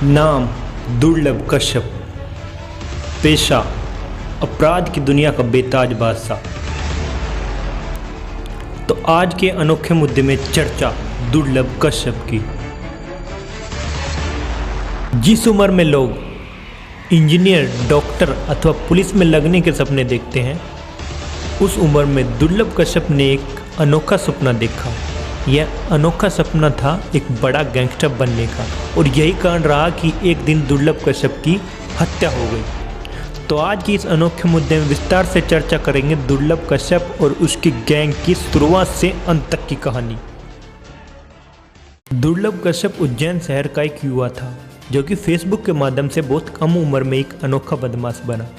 नाम दुर्लभ कश्यप, पेशा अपराध की दुनिया का बेताज बादशाह। तो आज के अनोखे मुद्दे में चर्चा दुर्लभ कश्यप की। जिस उम्र में लोग इंजीनियर, डॉक्टर अथवा पुलिस में लगने के सपने देखते हैं, उस उम्र में दुर्लभ कश्यप ने एक अनोखा सपना देखा। यह अनोखा सपना था एक बड़ा गैंगस्टर बनने का, और यही कारण रहा कि एक दिन दुर्लभ कश्यप की हत्या हो गई। तो आज की इस अनोखे मुद्दे में विस्तार से चर्चा करेंगे दुर्लभ कश्यप और उसकी गैंग की शुरुआत से अंत तक की कहानी। दुर्लभ कश्यप उज्जैन शहर का एक युवा था जो कि फेसबुक के माध्यम से बहुत कम उम्र में एक अनोखा बदमाश बना।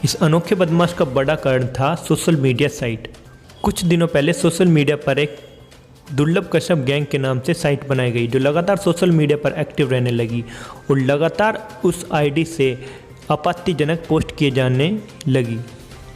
इस अनोखे बदमाश का बड़ा कारण था सोशल मीडिया साइट। कुछ दिनों पहले सोशल मीडिया पर एक दुर्लभ कश्यप गैंग के नाम से साइट बनाई गई जो लगातार सोशल मीडिया पर एक्टिव रहने लगी, और लगातार उस आईडी से आपत्तिजनक पोस्ट किए जाने लगी,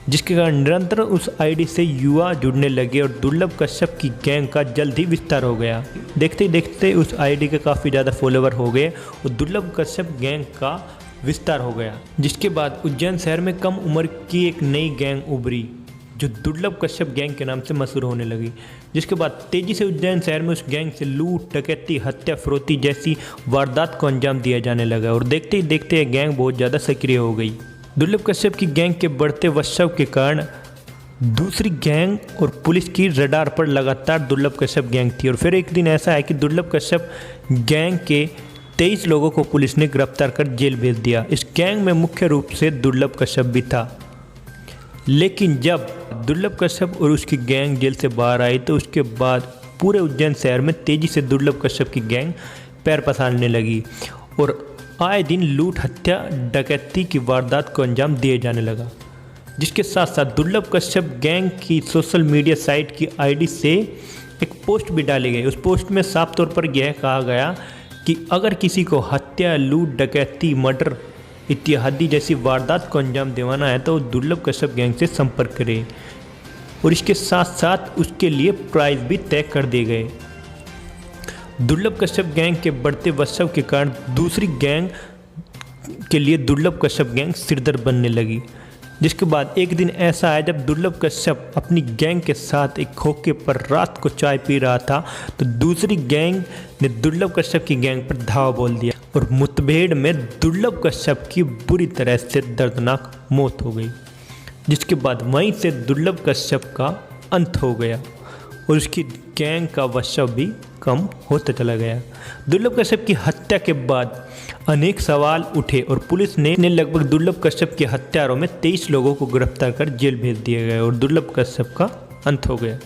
जिसके कारण निरंतर उस आईडी से युवा जुड़ने लगे और दुर्लभ कश्यप की गैंग का जल्द ही विस्तार हो गया। देखते ही देखते उस आईडी के काफ़ी ज़्यादा फॉलोवर हो गए और दुर्लभ कश्यप गैंग का विस्तार हो गया, जिसके बाद उज्जैन शहर में कम उम्र की एक नई गैंग उभरी जो दुर्लभ कश्यप गैंग के नाम से मशहूर होने लगी। जिसके बाद तेजी से उज्जैन शहर में उस गैंग से लूट, डकैती, हत्या, फरोख्ती जैसी वारदात को अंजाम दिया जाने लगा, और देखते ही देखते यह गैंग बहुत ज़्यादा सक्रिय हो गई। दुर्लभ कश्यप की गैंग के बढ़ते वर्चस्व के कारण दूसरी गैंग और पुलिस की रडार पर लगातार दुर्लभ कश्यप गैंग थी। और फिर एक दिन ऐसा है कि दुर्लभ कश्यप गैंग के 23 लोगों को पुलिस ने गिरफ्तार कर जेल भेज दिया। इस गैंग में मुख्य रूप से दुर्लभ कश्यप भी था। लेकिन जब दुर्लभ कश्यप और उसकी गैंग जेल से बाहर आई तो उसके बाद पूरे उज्जैन शहर में तेजी से दुर्लभ कश्यप की गैंग पैर पसारने लगी, और आए दिन लूट, हत्या, डकैती की वारदात को अंजाम दिए जाने लगा। जिसके साथ साथ दुर्लभ कश्यप गैंग की सोशल मीडिया साइट की आईडी से एक पोस्ट भी डाली गई। उस पोस्ट में साफ तौर पर यह कहा गया कि अगर किसी को हत्या, लूट, डकैती, मर्डर इत्यादि जैसी वारदात को अंजाम दिलाना है तो दुर्लभ कश्यप गैंग से संपर्क करें, और इसके साथ साथ उसके लिए प्राइज भी तय कर दिए गए। दुर्लभ कश्यप गैंग के बढ़ते वर्चस्व के कारण दूसरी गैंग के लिए दुर्लभ कश्यप गैंग सिरदर्द बनने लगी। जिसके बाद एक दिन ऐसा आया जब दुर्लभ कश्यप अपनी गैंग के साथ एक खोखे पर रात को चाय पी रहा था, तो दूसरी गैंग ने दुर्लभ कश्यप की गैंग पर धावा बोल दिया, और मुठभेड़ में दुर्लभ कश्यप की बुरी तरह से दर्दनाक मौत हो गई। जिसके बाद वहीं से दुर्लभ कश्यप का अंत हो गया और उसकी गैंग का वर्चस्व भी कम होता चला गया। दुर्लभ कश्यप की हत्या के बाद अनेक सवाल उठे और पुलिस ने लगभग दुर्लभ कश्यप के हत्यारों में 23 लोगों को गिरफ्तार कर जेल भेज दिया गया और दुर्लभ कश्यप का अंत हो गया।